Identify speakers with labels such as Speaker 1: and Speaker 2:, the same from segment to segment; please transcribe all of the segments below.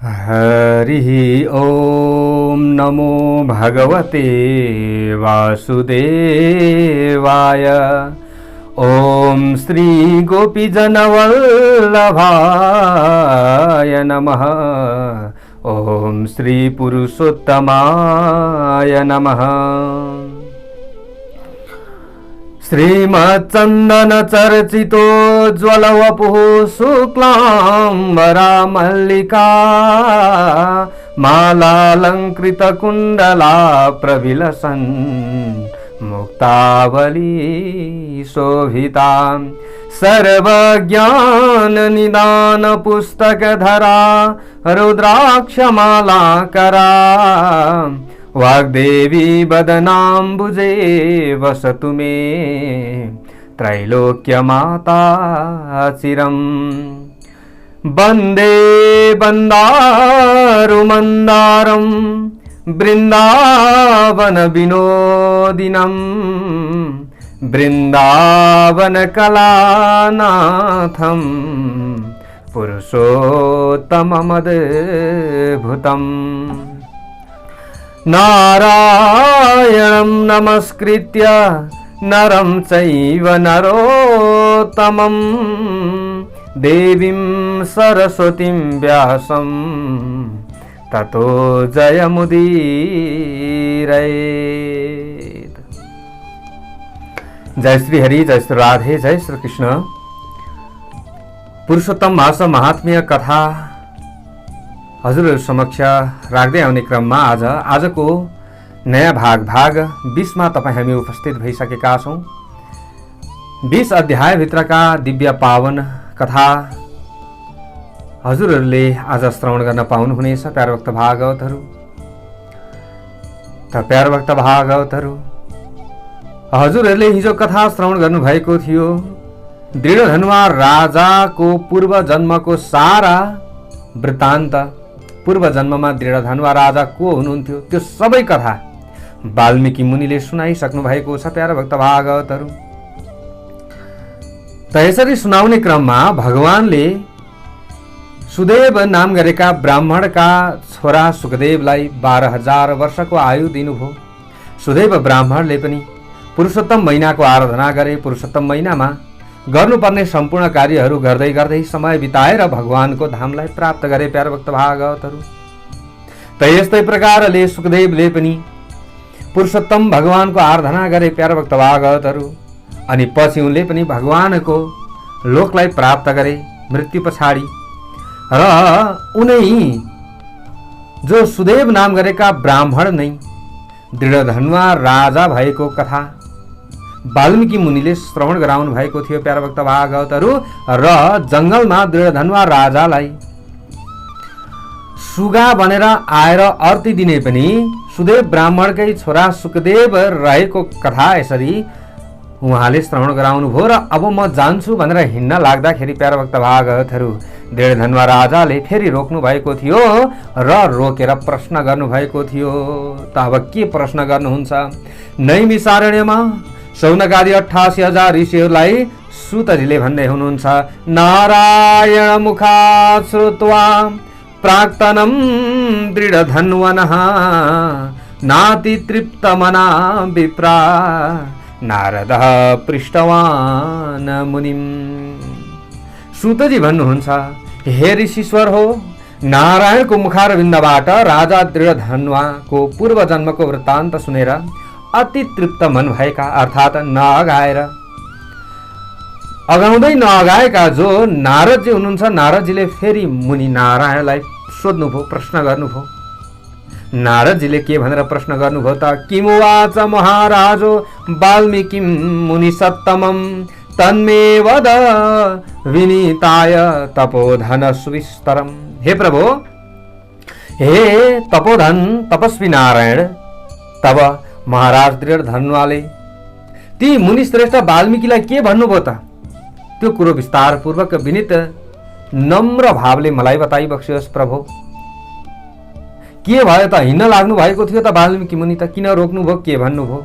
Speaker 1: हरिः ॐ नमो भगवते वासुदेवाय। ॐ श्री गोपीजनवल्लभाय नमः। ॐ श्री पुरुषोत्तमाय नमः। श्रीमच्चन्दन चर्चितो ज्वलवपुः शुक्लाम्बरा मल्लिका मालालंकृत कुण्डला प्रविलसन् मुक्तावली शोभिता सर्वज्ञान निदान पुस्तकधरा रुद्राक्षमालाकरा वाग्देवी वदनाम्बुजे वसतु मे त्रैलोक्यमाता चिरम्। वन्दे वन्दारुमन्दारं बृन्दावन विनोदिनं बृन्दावनकलानाथं पुरुषोत्तममद्भुतम्। नारायणं नमस्कृत्य नरं चैव नरोत्तमं देवीं सरस्वतीं व्यासं ततो जयमुदीरयेत्। जय श्री हरि, जय श्री राधे, जय श्री कृष्ण। पुरुषोत्तम मास महात्म्य कथा हजुरहरु समक्ष राख्दै आउने क्रममा आजको नयाँ भाग 20 मा हामी उपस्थित भइसकेका छौं। 20 अध्यायभित्रका दिव्य पावन कथा हजुरहरुले आज श्रवण गर्न पाउनुहुनेछ। प्यारभक्त भागवतहरु हजुरहरुले हिजो कथा श्रवण गर्नु भएको थियो। दृढधनुवा राजाको पूर्व जन्मको सारा वृत्तान्त, पूर्व जन्ममा दृढधनुवा राजा को हुनुहुन्थ्यो त्यो सबै कथा वाल्मीकि मुनिले सुनाइसक्नु भएको छ। प्यारभक्त भागवतहरु, त यसरी सुनाउने क्रममा भगवानले सुदेव नाम गरेका ब्राह्मणका छोरा सुखदेवलाई 12,000 वर्षको आयु दिनुभयो। सुदेव ब्राह्मणले पनि पुरुषोत्तम महिनाको आराधना गरे। पुरुषोत्तम महिनामा गर्नुपर्ने सम्पूर्ण कार्यहरू गर्दै गर्दै समय बिताएर भगवानको धामलाई प्राप्त गरे। प्यारभक्त भागवतहरु, त यस्तै प्रकारले सुखदेवले पनि पुरुषोत्तम भगवानको आराधना गरे। प्यारभक्त भागवतहरु, अनि पछि उनले पनि भगवानको लोकलाई प्राप्त गरे मृत्यु पछाडि। र उनै जो सुदेव नाम गरेका ब्राह्मण नै दृढधनुवा राजा भएको कथा वाल्मीकि मुनिले श्रवण गराउनु भएको थियो। प्यारभक्त भागवतहरु, र जंगलमा दृढधनुवा राजालाई सुगा बनेर आएर अर्ती दिने पनि सुदेव ब्राह्मणकै छोरा सुखदेव रहेको कथा यसरी उहाँले श्रवण गराउनु भयो। र अब म जान्छु भनेर हिँड्न लाग्दाखेरि प्यारभक्त भागवतहरु दृढधनुवा राजाले फेरि रोक्नु भएको थियो र रोकेर प्रश्न गर्नु भएको थियो। त अब के प्रश्न गर्नुहुन्छ? नैमिषारण्यमा शौनकादि 88,000 ऋषिहरूलाई सुतजीले भन्दै हुनुहुन्छ, नारायण मुखात् श्रुत्वा प्राक्तनं दृढधन्वनः नाति तृप्तमना विप्रा नारदः पृष्ठवान् मुनिम्। सुतजी भन्नुहुन्छ, हे ऋषीश्वर हो, नारायणको मुखारविन्दबाट राजा दृढधन्वाको पूर्व जन्मको वृत्तान्त सुनेर अति तृप्त मन भएका, अर्थात अगाउँदै नअगाएका जो नारदजी हुनुहुन्छ, नारदजीले फेरि मुनि नारायणलाई सोध्नुभयो, प्रश्न गर्नुभयो। नारदजीले के भनेर प्रश्न गर्नुभयो त? किमुवाच महाराजो वाल्मीकि मुनि सत्तमं तन्मे वद विनीताय तपोधन सुविस्तरम। हे प्रभु, हे तपोधन तपस्वी नारायण, तब महाराज दृढधनुवाले ती मुनि श्रेष्ठ वाल्मीकिलाई के भन्नुभयो त? त्यो कुरो विस्तार पूर्वक विनित नम्र भावले मलाई बताइ बक्सियोस् प्रभु। के भयो त? हिँड्न लाग्नु भएको थियो त वाल्मीकि मुनि, त किन रोक्नुभयो? के भन्नुभयो?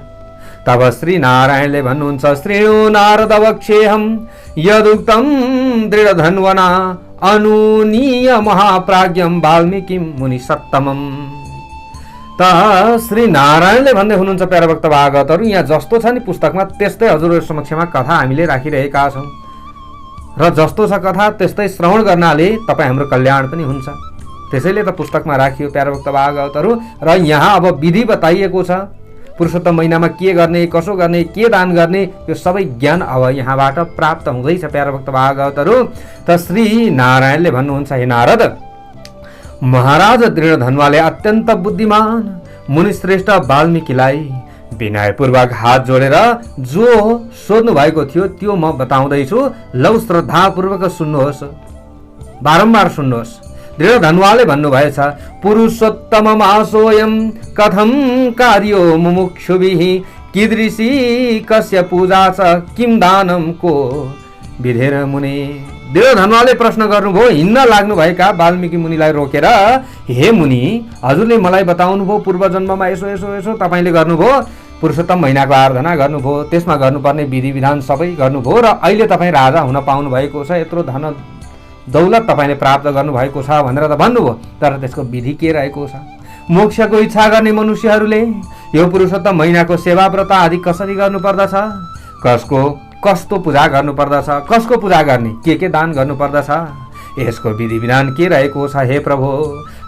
Speaker 1: तब श्री नारायणले भन्नुहुन्छ, श्रेणु नारद वक्षेहम यदुक्तम दृढधन्वना अनुनीय महाप्राज्ञम वाल्मीकि मुनि सत्तमम। त श्री नारायणले भन्दै हुनुहुन्छ प्यारा भक्त भागवतहरू, यहाँ जस्तो छ नि पुस्तकमा त्यस्तै हजुरहरू समक्षमा कथा हामीले राखिरहेका छौँ र जस्तो छ कथा त्यस्तै श्रवण गर्नाले तपाईँ हाम्रो कल्याण पनि हुन्छ। त्यसैले त पुस्तकमा राखियो प्यारा भक्त भागवतहरू। र यहाँ अब विधि बताइएको छ, पुरुषोत्तम महिनामा के गर्ने, कसो गर्ने, के दान गर्ने, यो सबै ज्ञान अब यहाँबाट प्राप्त हुँदैछ प्यारा भक्त भागवतहरू। त श्री नारायणले भन्नुहुन्छ, हे नारद, महाराज दृढ धनुवाले अत्यन्त बुद्धिमान मुनिश्रेष्ठ वाल्मीकिलाई विनयपूर्वक हात जोडेर जो सोध्नु भएको थियो त्यो म बताउँदैछु। लौ श्रद्धापूर्वक सुन्नुहोस्, बारम्बार सुन्नुहोस्। दृढ धनुवाले भन्नुभएछ, पुरुषोत्तम आसोयम कथम कार्यो मुमुक्षुभिः कीदृशी कस्य पूजा छ किम दानम को विधेर मुने। दृढ धनुवाले प्रश्न गर्नुभयो, हिँड्न लाग्नुभएका वाल्मीकि मुनिलाई रोकेर, हे मुनि, हजुरले मलाई बताउनुभयो पूर्व जन्ममा यसो यसो यसो तपाईँले गर्नुभयो, पुरुषोत्तम महिनाको आराधना गर्नुभयो, त्यसमा गर्नुपर्ने विधि विधान सबै गर्नुभयो र अहिले तपाईँ राजा हुन पाउनु भएको छ, यत्रो धन दौलत तपाईँले प्राप्त गर्नुभएको छ भनेर त भन्नुभयो। तर त्यसको विधि के रहेको छ? मोक्षको इच्छा गर्ने मनुष्यहरूले यो पुरुषोत्तम महिनाको सेवा व्रत आदि कसरी गर्नुपर्दछ, कसको कस्तो पूजा गर्नुपर्दछ, कसको पूजा गर्ने, के दान गर्नुपर्दछ, यसको विधि विधान के रहेको छ हे प्रभु,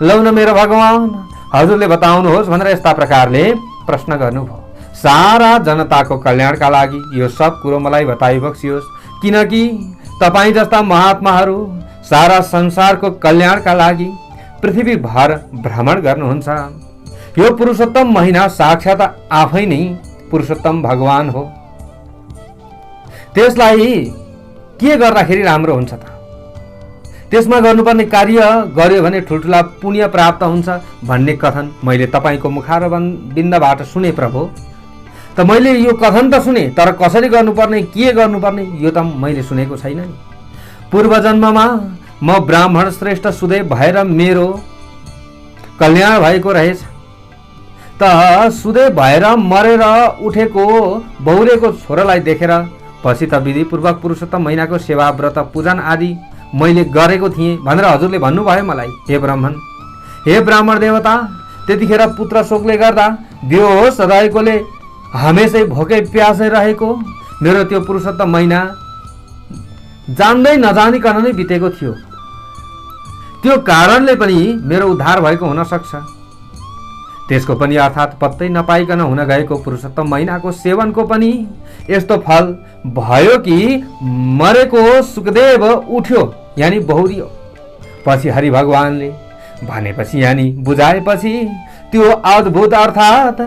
Speaker 1: लौ न मेरो भगवान हजुरले बताउनुहोस् भनेर यस्ता प्रकारले प्रश्न गर्नुभयो। सारा जनताको कल्याणका लागि यो सब कुरो मलाई बताइबक्सियोस्, किनकि तपाईँ जस्ता महात्माहरू सारा संसारको कल्याणका लागि पृथ्वीभर भ्रमण गर्नुहुन्छ। यो पुरुषोत्तम महिना साक्षात आफै नै पुरुषोत्तम भगवान हो, त्यसलाई के गर्दाखेरि राम्रो हुन्छ त? त्यसमा गर्नुपर्ने कार्य गर्यो भने ठुल्ठुला पुण्य प्राप्त हुन्छ भन्ने कथन मैले तपाईँको मुखारविन्दबाट सुने प्रभु। त मैले यो कथन त सुने, तर कसरी गर्नुपर्ने, के गर्नुपर्ने यो त मैले सुनेको छैन नि। पूर्व जन्ममा म ब्राह्मण श्रेष्ठ सुदेव भएर मेरो कल्याण भएको रहेछ। त सुदेव भएर मरेर उठेको बहुरेको छोरालाई देखेर पछि त विधिपूर्वक पुरुषोत्तम महिनाको सेवा व्रत पूजन आदि मैले गरेको थिएँ भनेर हजुरले भन्नुभयो मलाई। हे ब्राह्मण, हे ब्राह्मण देवता, त्यतिखेर पुत्र शोकले गर्दा बेहोस रहेकोले हमेशै भोकै प्यासै रहेको मेरो त्यो पुरुषोत्तम महिना जान्दै नजानिकन नै बितेको थियो। त्यो कारणले पनि मेरो उद्धार भएको हुन सक्छ। त्यसको पनि अर्थात् पत्तै नपाइकन हुन गएको पुरुषोत्तम महिनाको सेवनको पनि यस्तो फल भयो कि मरेको सुखदेव उठ्यो यानी बहुरियो। पछि हरि भगवानले भनेपछि यानी बुझाएपछि त्यो अद्भुत अर्थात्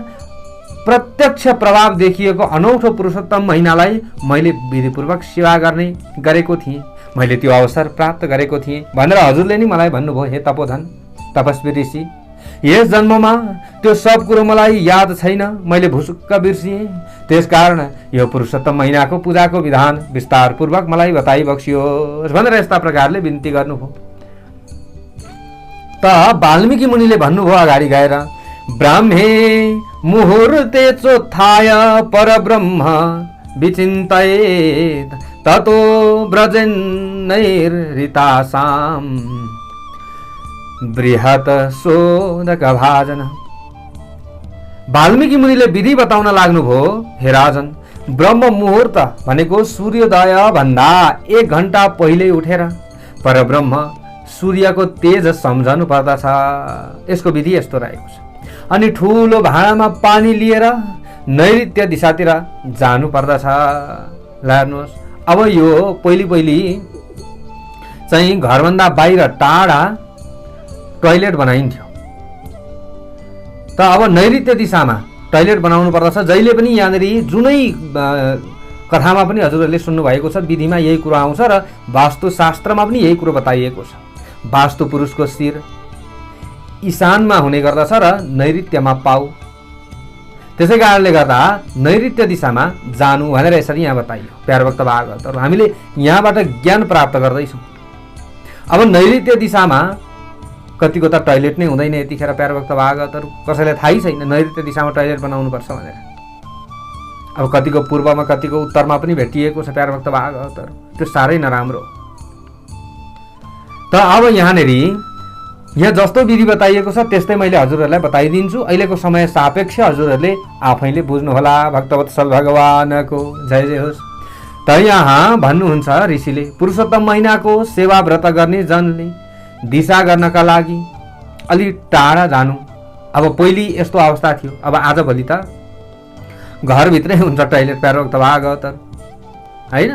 Speaker 1: प्रत्यक्ष प्रभाव देखिएको अनौठो पुरुषोत्तम महिनालाई मैले विधिपूर्वक सेवा गरेको थिएँ, मैले त्यो अवसर प्राप्त गरेको थिएँ भनेर हजुरले नि मलाई भन्नुभयो। हे तपोधन तपस्वी ऋषि, यस जन्ममा त्यो सब कुरो मलाई याद छैन, मैले भुसुक्क बिर्सिएँ। त्यसकारण यो पुरुषोत्तम महिनाको पूजाको विधान विस्तारपूर्वक मलाई बताइबक्सियोस् भनेर यस्ता प्रकारले बिन्ती गर्नुभयो। त वाल्मीकि मुनिले भन्नुभयो अगाडि गएर, ब्राह्मे मुहुर्ते चोत्थाय परब्रह्म विचिन्तयेत् ततो व्रजेन्नैर्हृतासां बृहत शोधक भाजन। वाल्मीकि मुनिले विधि बताउन लाग्नुभयो। हे राजन, ब्रह्म मुहुर्त भनेको सूर्योदय भन्दा 1 घण्टा पहिले उठेर परब्रह्म सूर्यको तेज सम्झनु पर्दछ। यसको विधि यस्तो रहेको छ। अनि ठुलो भाँडामा पानी लिएर नैऋत्य दिशातिर जानु पर्दछ। हेर्नुहोस्, अब यो पहिली चाहिँ घरभन्दा बाहिर टाढा टोयलेट बनाइन्थ्यो। त अब नैऋत्य दिशामा टोयलेट बनाउनु पर्दछ। जहिले पनि यहाँनिर जुनै कथामा पनि हजुरहरूले सुन्नुभएको छ, विधिमा यही कुरो आउँछ र वास्तुशास्त्रमा पनि यही कुरो बताइएको छ। वास्तु पुरुषको शिर ईशानमा हुने गर्दछ र नैऋत्यमा पाउ। त्यसै कारणले गर्दा नैऋत्य दिशामा जानु भनेर यसरी यहाँ बताइयो। प्यार भक्त भागवतहरू, हामीले यहाँबाट ज्ञान प्राप्त गर्दैछौँ। अब नैऋत्य दिशामा कतिको त टोयलेट नै हुँदैन यतिखेर प्यार भक्त भागवतहरू, कसैलाई थाहै छैन नैऋत्य दिशामा टोयलेट बनाउनुपर्छ भनेर। अब कतिको पूर्वमा कतिको उत्तरमा पनि भेटिएको छ प्यार भक्त भागवतहरू, त्यो साह्रै नराम्रो हो। त अब यहाँ जस्तो विधि बताइएको छ त्यस्तै मैले हजुरहरूलाई बताइदिन्छु। अहिलेको समय सापेक्ष हजुरहरूले आफैले बुझ्नुहोला। भक्तवत्सल भगवानको जय जय होस्। त यहाँ भन्नुहुन्छ ऋषिले, पुरुषोत्तम महिनाको सेवा व्रत गर्ने जनले दिशा गर्नका लागि अलि टाढा जानु। अब पहिले यस्तो अवस्था थियो, अब आजभोलि त घरभित्रै हुन्छ टोइलेट प्यारोक्त भागवतहरू होइन।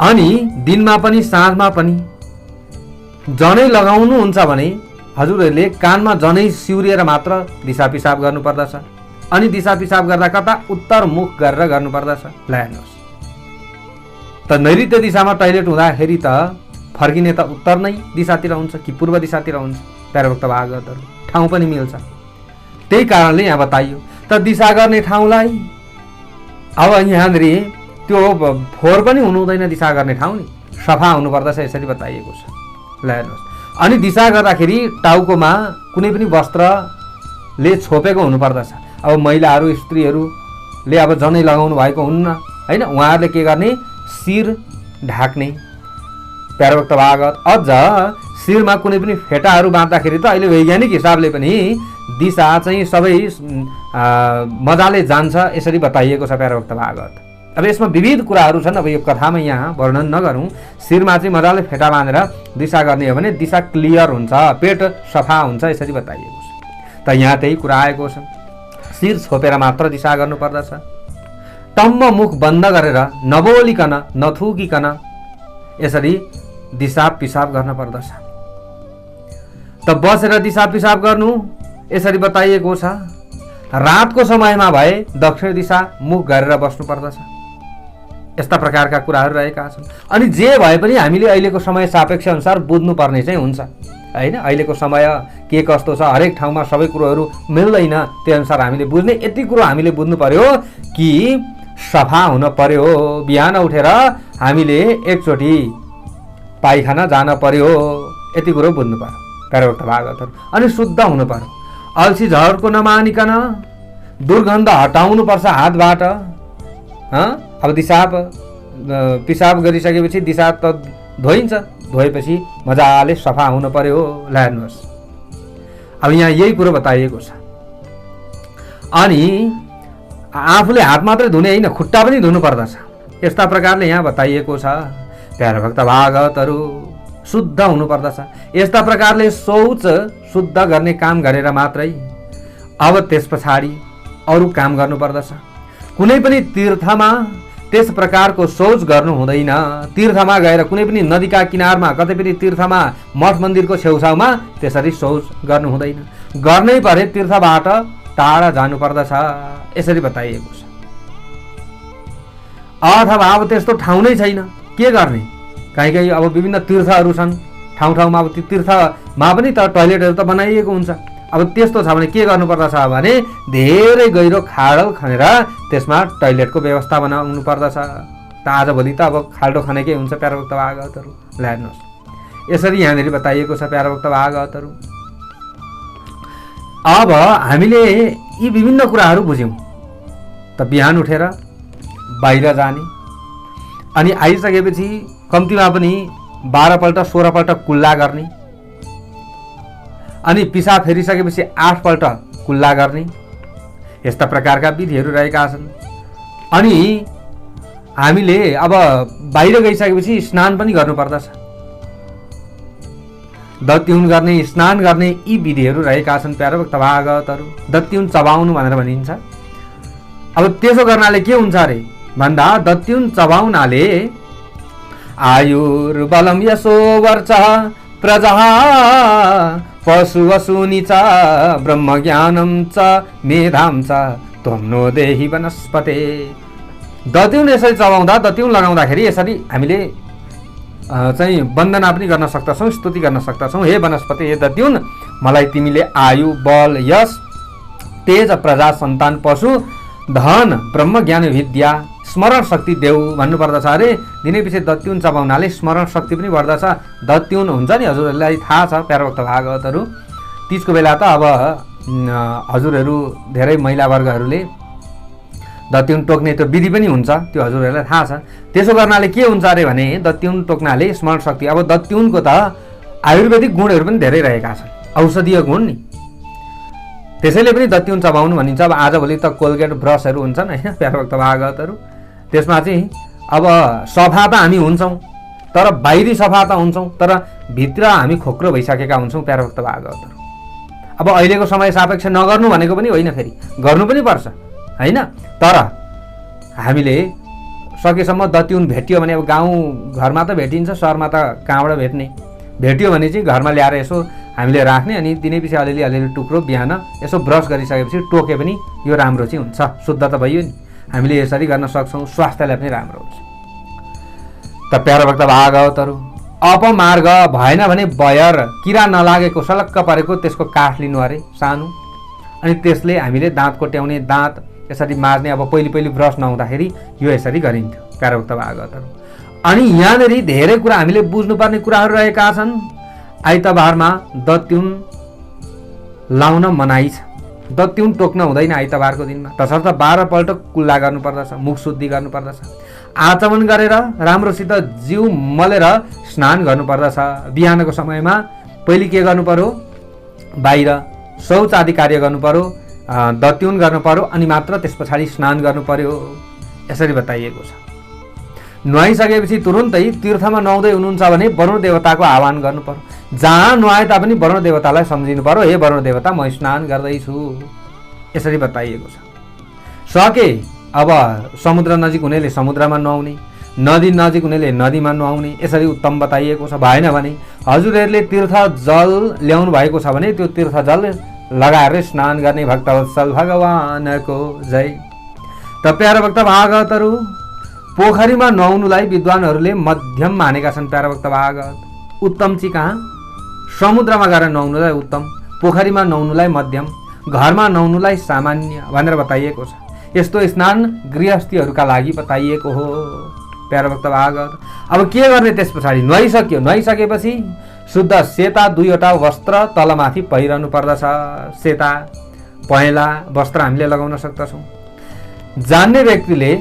Speaker 1: अनि दिनमा पनि साँझमा पनि जनै लगाउनुहुन्छ भने हजुरहरूले कानमा जनै सिउरिएर मात्र दिशा पिसाब गर्नुपर्दछ। अनि दिशा पिसाब गर्दा कता उत्तर मुख गरेर गर्नुपर्दछ। ल हेर्नुहोस् त नैऋत्य दिशामा टोइलेट हुँदाखेरि त फर्किने त उत्तर नै दिशातिर हुन्छ कि पूर्व दिशातिर हुन्छ। प्यारोक्त भागवतहरू ठाउँ पनि मिल्छ। त्यही कारणले यहाँ बताइयो। त दिशा गर्ने ठाउँलाई अब यहाँनिर त्यो फोहोर पनि हुनु हुँदैन। दिशा गर्ने ठाउँ नि सफा हुनुपर्दछ यसरी बताइएको छ। ल हेर्नुहोस् अनि दिशा गर्दाखेरि टाउकोमा कुनै पनि वस्त्रले छोपेको हुनुपर्दछ। अब महिलाहरू स्त्रीहरूले अब जनै लगाउनु भएको हुन्न होइन, उहाँहरूले के गर्ने शिर ढाक्ने। प्यारोक्त भागवत अझ शिरमा कुनै पनि फेटाहरू बाँध्दाखेरि त अहिले वैज्ञानिक हिसाबले पनि दिशा चाहिँ सबै मजाले जान्छ यसरी बताइएको छ प्यारोक्त भागवत। अब यसमा विविध कुराहरू छन्। अब यो कथामा यहाँ वर्णन नगरौँ। शिरमा चाहिँ मजाले फेटा बाँधेर दिशा गर्ने हो भने दिशा क्लियर हुन्छ, पेट सफा हुन्छ यसरी बताइएको छ। त यहाँ त्यही कुरा आएको छ। शिर छोपेर मात्र दिशा गर्नुपर्दछ। टम्म मुख बन्द गरेर नबोलिकन नथुकिकन यसरी दिशा पिसाब गर्न पर्दछ। त बसेर दिशा पिसाब गर्नु यसरी बताइएको छ। रातको समयमा भए दक्षिण दिशा मुख गरेर बस्नु पर्दछ। यस्ता प्रकारका कुराहरू रहेका छन्। अनि जे भए पनि हामीले अहिलेको समय सापेक्ष अनुसार बुझ्नु पर्ने चाहिँ हुन्छ होइन। अहिलेको समय के कस्तो छ, हरेक ठाउँमा सबै कुरोहरू मिल्दैन। त्यो अनुसार हामीले बुझ्ने यति कुरो हामीले बुझ्नु पर्यो कि सफा हुन पर्यो। बिहान उठेर हामीले एकचोटि पाइखाना जान पर्यो, यति कुरो बुझ्नु पर्यो प्यारोक्त भागवतहरू। अनि शुद्ध हुनु पर्यो। अल्छी झर्को नमानिकन दुर्गन्ध हटाउनु पर्छ हातबाट। अब दिशा पिसाब गरिसकेपछि दिशा त धोइन्छ, धोएपछि मजाले सफा हुनु पर्यो। ल हेर्नुहोस् अब यहाँ यही कुरो बताइएको छ। अनि आफूले हात मात्रै धुने होइन, खुट्टा पनि धुनु पर्दछ। यस्ता प्रकारले यहाँ बताइएको छ। प्यारा भक्त भागवतहरू शुद्ध हुनु पर्दछ। यस्ता प्रकारले शौच शुद्ध गर्ने काम गरेर मात्रै अब त्यस पछाडि अरू काम गर्नु पर्दछ। कुनै पनि तीर्थमा त्यस प्रकारको शौच गर्नु हुँदैन। तीर्थमा गएर कुनै पनि नदीका किनारमा कतै पनि तीर्थमा मठ मन्दिरको छेउछाउमा त्यसरी शौच गर्नु हुँदैन। गर्नै परे तीर्थबाट टाढा जानु पर्दछ यसरी बताइएको छ। अथवा अब त्यस्तो ठाउँ नै छैन, के गर्ने? कहीँ कहीँ अब विभिन्न तीर्थहरू छन् ठाउँ ठाउँमा। अब त्यो तीर्थमा पनि त टोइलेटहरू त बनाइएको हुन्छ। अब त्यस्तो छ भने के गर्नुपर्दछ भने धेरै गहिरो खाडल खनेर त्यसमा टोइलेटको व्यवस्था बनाउनु पर्दछ। त आजभोलि त अब खाल्डो खनेकै हुन्छ प्यारोक्त भागवतहरू। ल हेर्नुहोस् यसरी यहाँनिर बताइएको छ प्यारोक्त भागवतहरू। अब हामीले यी विभिन्न कुराहरू बुझ्यौँ। त बिहान उठेर बाहिर जाने, अनि आइसकेपछि कम्तीमा पनि 12 पल्ट 16 पल्ट कुल्ला गर्ने, अनि पिसाब फेरिसकेपछि 8 पल्ट कुल्ला गर्ने। यस्ता प्रकारका विधिहरू रहेका छन्। अनि हामीले अब बाहिर गइसकेपछि स्नान पनि गर्नुपर्दछ। दत्युन गर्ने, स्नान गर्ने यी विधिहरू रहेका छन् प्यारोक्त भागवतहरू। दत्युन चबाउनु भनेर भनिन्छ। अब त्यसो गर्नाले के हुन्छ अरे भन्दा दत्युन चबाउनाले आयुर्बलम यशो वर्च प्रजा पशु वसुनि च ब्रह्म ज्ञानम च मेधाम च त्वं नो देहि वनस्पते। दत्युन यसरी चबाउँदा, दत्युन लगाउँदाखेरि यसरी हामीले चाहिँ वन्दना पनि गर्न सक्दछौँ, स्तुति गर्न सक्दछौँ। हे वनस्पति, हे दत्युन, मलाई तिमीले आयु, बल, यश, तेज, प्रजा, सन्तान, पशु, धन, ब्रह्म ज्ञान, विद्या, स्मरण शक्ति देऊ भन्नुपर्दछ अरे। दिनैपछि दत्युन चबाउनाले स्मरण शक्ति पनि बढ्दछ। दत्युन हुन्छ नि हजुरहरूलाई थाहा छ प्यारोक्त भागवतहरू। तीजको बेला त अब हजुरहरू धेरै महिला वर्गहरूले दत्युन टोक्ने त्यो विधि पनि हुन्छ, त्यो हजुरहरूलाई थाहा छ। त्यसो गर्नाले के हुन्छ अरे भने दत्युन टोक्नाले स्मरण शक्ति, अब दत्युनको त आयुर्वेदिक गुणहरू पनि धेरै रहेका छन्, औषधीय गुण नि, त्यसैले पनि दत्युन चबाउनु भनिन्छ। अब आजभोलि त कोलगेट ब्रसहरू हुन्छन् होइन प्यारोभक्त भागवतहरू, त्यसमा चाहिँ अब सफा त हामी हुन्छौँ तर बाहिरी सफा त हुन्छौँ तर भित्र हामी खोक्रो भइसकेका हुन्छौँ प्यारोभक्त भागवतहरू। अब अहिलेको समय सापेक्ष नगर्नु भनेको पनि होइन, फेरि गर्नु पनि पर्छ होइन, तर हामीले सकेसम्म दत्युन भेट्यो भने, अब गाउँ घरमा त भेटिन्छ, सहरमा त कहाँबाट भेट्ने, भेट्यो भने चाहिँ घरमा ल्याएर यसो हामीले राख्ने, अनि दिनैपछि अलिअलि टुक्रो बिहान यसो ब्रस गरिसकेपछि टोके पनि यो राम्रो चाहिँ हुन्छ, शुद्ध त भयो नि, हामीले यसरी गर्न सक्छौँ, स्वास्थ्यलाई पनि राम्रो हुन्छ। त प्यारोभक्त भागवतहरू, अपमार्ग भएन भने बयर, किरा नलागेको सलक्क परेको त्यसको काठ लिनु अरे सानो, अनि त्यसले हामीले दाँत कोट्याउने, दाँत यसरी माझ्ने। अब पहिले ब्रस नहुँदाखेरि यो यसरी गरिन्थ्यो प्यारोभक्त भागवतहरू। अनि यहाँनिर धेरै कुरा हामीले बुझ्नुपर्ने कुराहरू रहेका छन्। आइतबारमा दत्युन लाउन मनाइ छ, दत्युन टोक्न हुँदैन आइतबारको दिनमा, तसर्थ 12 पल्ट कुल्ला गर्नुपर्दछ, मुख शुद्धि गर्नुपर्दछ, आचमन गरेर राम्रोसित जिउ मलेर स्नान गर्नुपर्दछ। बिहानको समयमा पहिले के गर्नु पर्यो, बाहिर शौच आदि कार्य गर्नु पर्यो, दत्युन गर्नु पर्यो, अनि मात्र त्यस पछाडि स्नान गर्नु पर्यो, यसरी बताइएको छ। नुहाइसकेपछि तुरुन्तै तीर्थमा नुहाउँदै हुनुहुन्छ भने वरुण देवताको आह्वान गर्नु पर्यो, जहाँ नुहाए तापनि वरुण देवतालाई सम्झिनु पर्यो, हे वरुण देवता म स्नान गर्दैछु, यसरी बताइएको छ। सके अब समुद्र नजिक हुनेले समुद्रमा नुहाउने, नदी नजिक हुनेले नदीमा नुहाउने, यसरी उत्तम बताइएको छ। भएन भने हजुरहरूले तीर्थ जल ल्याउनु भएको छ भने त्यो तीर्थ जल लगाएर स्नान गर्ने भक्तवत्सल भगवानको जय। त प्यारोभक्त भागवतहरू, पोखरीमा नुहाउनुलाई विद्वानहरूले मध्यम मानेका छन् प्यारोभक्त भागवत, उत्तम चाहिँ कहाँ, समुद्रमा गएर नुहाउनुलाई उत्तम, पोखरीमा नुहाउनुलाई मध्यम, घरमा नुहाउनुलाई सामान्य भनेर बताइएको छ। यस्तो स्नान गृहस्थीहरूका लागि बताइएको हो प्यारोभक्त भागवत। अब के गर्ने त्यस पछाडि, नुहाइसक्यो, नुहाइसकेपछि शुद्ध सेता 2वटा वस्त्र तलमाथि पहिरनु पर्दछ, सेता पहेँला वस्त्र हामीले लगाउन सक्दछौँ। जान्ने व्यक्तिले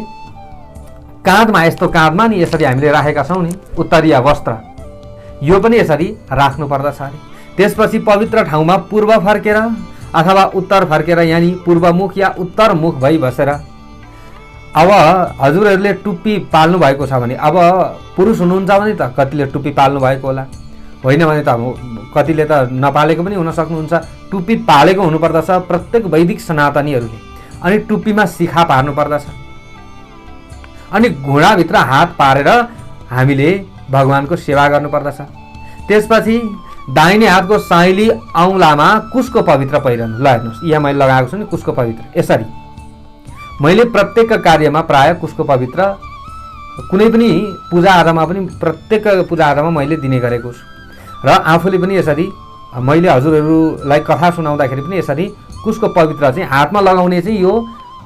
Speaker 1: काँधमा, यस्तो काँधमा नि यसरी हामीले राखेका छौँ नि उत्तरीय वस्त्र, यो पनि यसरी राख्नु पर्दछ अरे। त्यसपछि पवित्र ठाउँमा पूर्व फर्केर अथवा उत्तर फर्केर, यानि पूर्वमुख या उत्तरमुख भई बसेर, अब हजुरहरूले टुप्पी पाल्नु भएको छ भने, अब पुरुष हुनुहुन्छ भने त कतिले टुप्पी पाल्नु भएको होला, होइन भने त कतिले त नपालेको पनि हुन सक्नुहुन्छ, टुप्पी पालेको हुनुपर्दछ प्रत्येक वैदिक सनातनीहरूले। अनि टुप्पीमा शिखा पार्नु पर्दछ, अनि घुँडाभित्र हात पारेर हामीले भगवानको सेवा गर्नुपर्दछ। त्यसपछि दाहिने हातको साइली औँलामा कुशको पवित्र पहिरनु। ल हेर्नुहोस्, यहाँ मैले लगाएको छु नि कुशको पवित्र, यसरी मैले प्रत्येक कार्यमा प्राय कुशको पवित्र, कुनै पनि पूजाआजामा पनि प्रत्येक पूजाआजामा मैले दिने गरेको छु, र आफूले पनि यसरी मैले हजुरहरूलाई कथा सुनाउँदाखेरि पनि यसरी कुशको पवित्र चाहिँ हातमा लगाउने चाहिँ यो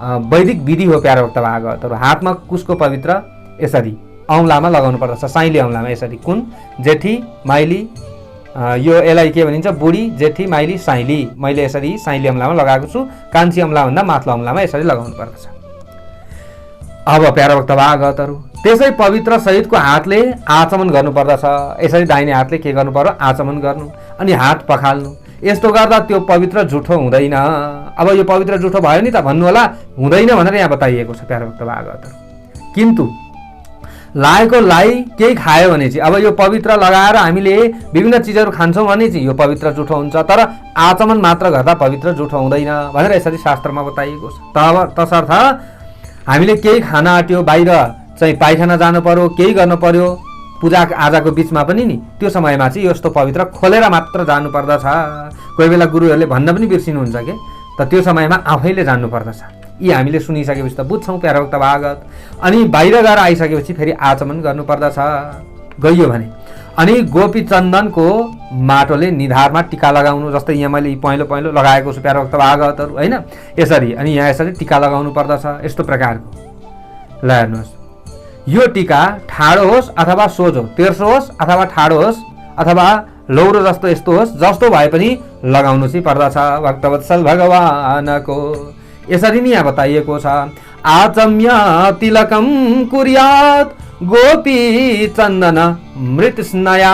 Speaker 1: वैदिक विधि हो प्यारोभक्त भागवतहरू। हातमा कुशको पवित्र यसरी औँलामा लगाउनु पर्दछ, साइली औँलामा यसरी, कुन जेठी माइली, यो यसलाई के भनिन्छ, बुढी जेठी माइली साइली, मैले यसरी साइली औँलामा लगाएको छु, कान्छी औँलाभन्दा माथिल्लो औँलामा यसरी लगाउनु पर्दछ। अब प्यारोभक्त भागवतहरू, त्यसै पवित्र सहितको हातले आचमन गर्नुपर्दछ, यसरी दाहिने हातले के गर्नु पर्यो, आचमन गर्नु, अनि हात पखाल्नु। यस्तो गर्दा त्यो पवित्र जुठो हुँदैन। अब यो पवित्र जुठो भयो नि त भन्नु होला, हुँदैन भनेर यहाँ बताइएको छ प्यारोभक्त भागवतहरू। किन्तु लाएको लाई केही खायो भने चाहिँ, अब यो पवित्र लगाएर हामीले विभिन्न चिजहरू खान्छौँ भने चाहिँ यो पवित्र जुठो हुन्छ, तर आचमन मात्र गर्दा पवित्र जुठो हुँदैन भनेर यसरी शास्त्रमा बताइएको छ। तब तसर्थ हामीले केही खान आँट्यो, बाहिर चाहिँ पाइखाना जानु पर्यो, केही गर्नु पर्यो पूजा आजाको बिचमा पनि नि, त्यो समयमा चाहिँ यस्तो पवित्र खोलेर मात्र जानु पर्दछ। कोही बेला गुरुहरूले भन्न पनि बिर्सिनुहुन्छ के, त त्यो समयमा आफैले जान्नु पर्दछ। यी हामीले सुनिसकेपछि त बुझ्छौँ प्यारोभक्त भागवत। अनि बाहिर गएर आइसकेपछि फेरि आचमन गर्नुपर्दछ गइयो भने। अनि गोपी चन्दनको माटोले निधारमा टिका लगाउनु, जस्तै यहाँ मैले पहेँलो पहेँलो लगाएको छु प्यारोभक्त भागवतहरू होइन, यसरी, अनि यहाँ यसरी टिका लगाउनु पर्दछ यस्तो प्रकारको। ल हेर्नुहोस्, यो टिका ठाडो होस् अथवा सोझो, तेर्सो होस् अथवा ठाडो होस् अथवा लौरो जस्तो यस्तो होस्, जस्तो भए पनि लगाउनु चाहिँ पर्दछ भक्तवत्सल भगवानको। यसरी नै यहाँ बताइएको छ, आचम्य तिलकम कुर्यात् गोपी चन्दन मृतस्नया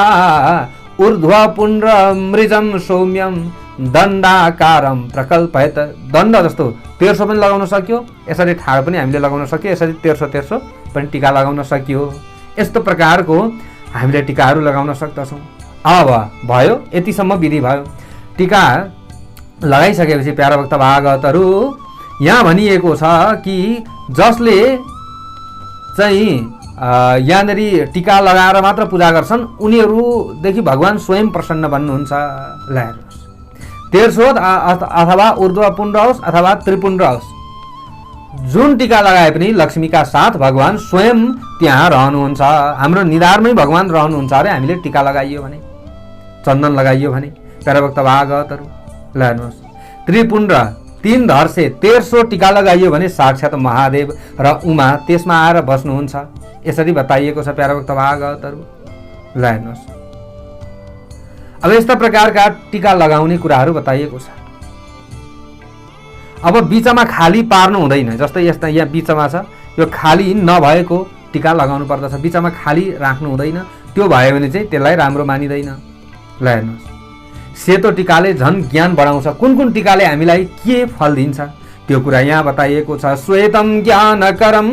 Speaker 1: ऊर्ध्व पुण्ड्र मृजम सौम्यम दण्डाकारम प्रकल्पयत। दण्ड जस्तो तेर्सो पनि लगाउन सक्यो, यसरी ठाड पनि हामीले लगाउन सक्यो, यसरी तेर्सो पनि टीका लगाउन सकियो। यस्तो प्रकारको हामीले टीकाहरू लगाउन सक्दछौँ। अब भयो, यतिसम्म विधि भयो। टीका लगाइसकेपछि प्यारा भक्त भागवतहरू यहाँ भनिएको छ कि जसले चाहिँ यहाँनिर टीका लगाएर मात्र पूजा गर्छन् उनीहरूदेखि भगवान स्वयं प्रसन्न बन्नुहुन्छ। ल हेर्नुहोस्, तेर्सो अथवा ऊर्ध्वपुण्ड होस् अथवा त्रिपुण्ड होस्, जुन टीका लगाए पनि लक्ष्मीका साथ भगवान स्वयं त्यहाँ रहनुहुन्छ। हाम्रो निधारमै भगवान रहनुहुन्छ अरे हामीले टीका लगाइयो भने, चन्दन लगाइयो भने। प्यारा भक्त भागवतहरू ल हेर्नुहोस्, त्रिपुण्ड 3 धर्से तेर्सो टीका लगाइयो भने साक्षात महादेव र उमा त्यसमा आएर बस्नुहुन्छ। यसरी बताइएको छ प्यारा भक्त भागवतहरू। ल हेर्नुहोस्, अब यस्ता प्रकारका टीका लगाउने कुराहरू बताइएको छ। अब बीचमा खाली पार्नु हुँदैन, जस्तै यस्ता यहाँ बीचमा छ, यो खाली नभएको टीका लगाउनु पर्दछ, बीचमा खाली राख्नु हुँदैन। त्यो भयो भने चाहिँ त्यसलाई राम्रो मानिँदैन। ल हेर्नुहोस्, सेतो टीकाले झन् ज्ञान बढाउँछ। कुन कुन टीकाले हामीलाई के फल दिन्छ त्यो कुरा यहाँ बताइएको छ। श्वेतम ज्ञानकरम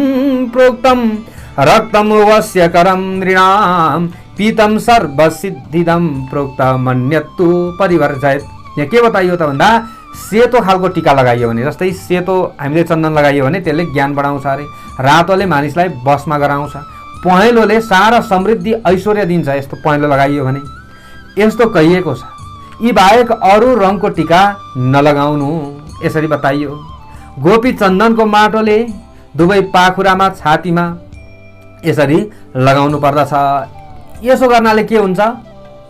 Speaker 1: प्रोक्तम रक्तम वश्यकरम नृणाम पीतम सर्वसिद्धिदम प्रोक्त मन्यत्तु परिवर्जयत। यहाँ के बताइयो त भन्दा सेतो खालको टीका लगाइयो भने, जस्तै सेतो हामीले चन्दन लगाइयो भने त्यसले ज्ञान बढाउँछ अरे, रातोले मानिसलाई बसमा गराउँछ, पहेँलोले सारा समृद्धि ऐश्वर्य दिन्छ यस्तो पहेँलो लगाइयो भने। यस्तो कहिएको छ। यी बाहेक अरू रङको टीका नलगाउनु यसरी बताइयो। गोपी चन्दनको माटोले दुवै पाखुरामा छातीमा यसरी लगाउनु पर्दछ। यसो गर्नाले के हुन्छ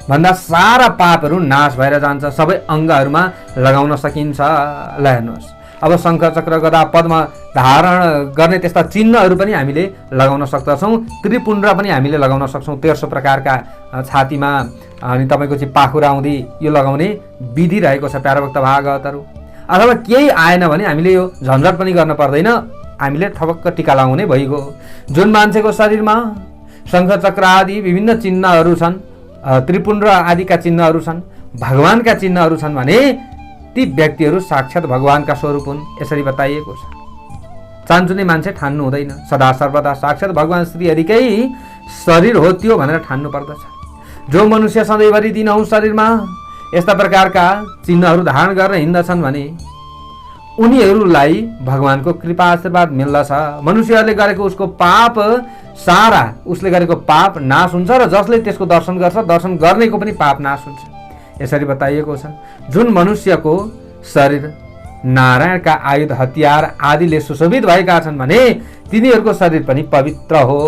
Speaker 1: भन्दा सारा पापहरू नाश भएर जान्छ, सबै अङ्गहरूमा लगाउन सकिन्छ। ल हेर्नुहोस्, अब शङ्ख चक्र गदा पद्म धारण गर्ने त्यस्ता चिन्हहरू पनि हामीले लगाउन सक्दछौँ। त्रिपुण्ड पनि हामीले लगाउन सक्छौँ, तेर्सो प्रकारका छातीमा अनि तपाईँको चाहिँ पाखुरा आउँदी यो लगाउने विधि रहेको छ प्यारा भक्त भागवतहरू। अथवा केही आएन भने हामीले यो झन्झट पनि गर्न पर्दैन, हामीले ठपक्क टीका लगाउने भइगयो। जुन मान्छेको शरीरमा शङ्ख चक्र आदि विभिन्न चिन्हहरू छन्, त्रिपुण्ड आदिका चिन्हहरू छन्, भगवानका चिन्हहरू छन् भने ती व्यक्तिहरू साक्षात भगवानका स्वरूप हुन्। यसरी बताइएको छ। चान्चुने मान्छे ठान्नु हुँदैन, सदा सर्वदा साक्षात भगवान श्रीहरिकै शरीर हो त्यो भनेर ठान्नु पर्दछ। जो मनुष्य सधैँभरि दिनहुँ शरीरमा यस्ता प्रकारका चिन्हहरू धारण गरेर हिँड्दछन् भने उनीहरूलाई भगवानको कृपा आशीर्वाद मिल्दछ। मनुष्यहरूले गरेको उसको पाप सारा, उसले गरेको पाप नाश हुन्छ र जसले त्यसको दर्शन गर्छ दर्शन गर्नेको पनि पाप नाश हुन्छ। यसरी बताइएको छ। जुन मनुष्यको शरीर नारायणका आयुध हतियार आदिले सुशोभित भएका छन् भने तिनीहरूको शरीर पनि पवित्र हो।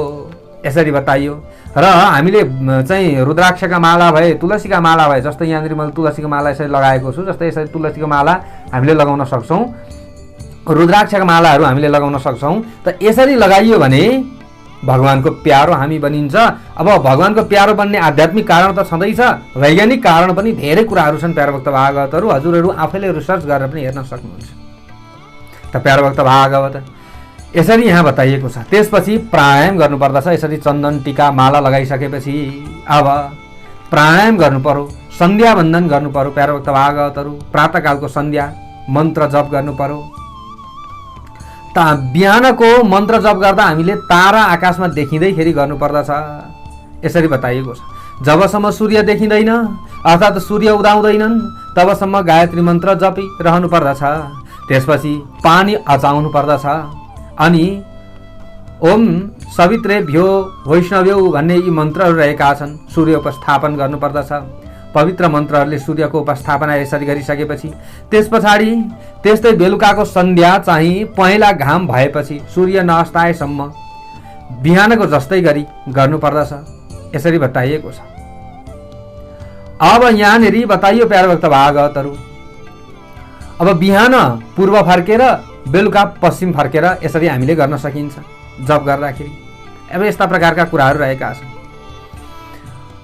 Speaker 1: यसरी बताइयो। र हामीले चाहिँ रुद्राक्षका माला भए, तुलसीका माला भए, जस्तै यहाँनिर मैले तुलसीको माला यसरी लगाएको छु, जस्तै यसरी तुलसीको माला हामीले लगाउन सक्छौँ, रुद्राक्षका मालाहरू हामीले लगाउन सक्छौँ। त यसरी लगाइयो भने भगवानको प्यारो हामी बनिन्छ। अब भगवानको प्यारो बन्ने आध्यात्मिक कारण त छँदैछ, वैज्ञानिक कारण पनि धेरै कुराहरू छन् प्यारो भक्त भागवतहरू। हजुरहरू आफैले रिसर्च गरेर पनि हेर्न सक्नुहुन्छ। त प्यारो भक्त भागवत यसरी यहाँ बताइएको छ। त्यसपछि प्राणायाम गर्नुपर्दछ। यसरी चन्दन टीका माला लगाइसकेपछि अब प्राणायाम गर्नु पर्यो, सन्ध्या वन्दन गर्नु पर्यो प्यारो भक्त भागवतहरू। प्रातःकालको सन्ध्या मन्त्र जप गर्नु पर्यो। बिहानको मन्त्र जप गर्दा हामीले तारा आकाशमा देखिँदैखेरि गर्नुपर्दछ। यसरी बताइएको छ। जबसम्म सूर्य देखिँदैन अर्थात् सूर्य उदाउँदैनन् तबसम्म गायत्री मन्त्र जपिरहनु पर्दछ। त्यसपछि पानी अचाउनु पर्दछ अनि ओम सवित्रेभ्यो वैष्णव्यो भन्ने यी मन्त्रहरू रहेका छन्, सूर्य उपस्थापन गर्नुपर्दछ। पवित्र मन्त्रहरूले सूर्यको उपस्थापना यसरी गरिसकेपछि त्यस पछाडि त्यस्तै बेलुकाको सन्ध्या चाहिँ पहेँला घाम भएपछि सूर्य नअस्ताएसम्म बिहानको जस्तै गरी गर्नुपर्दछ। यसरी बताइएको छ। अब यहाँनिर बताइयो प्यारो भक्त भागवतहरू। अब बिहान पूर्व फर्केर बेलुका पश्चिम फर्केर यसरी हामीले गर्न सकिन्छ जप गर्दाखेरि। अब यस्ता प्रकारका कुराहरू रहेका छन्।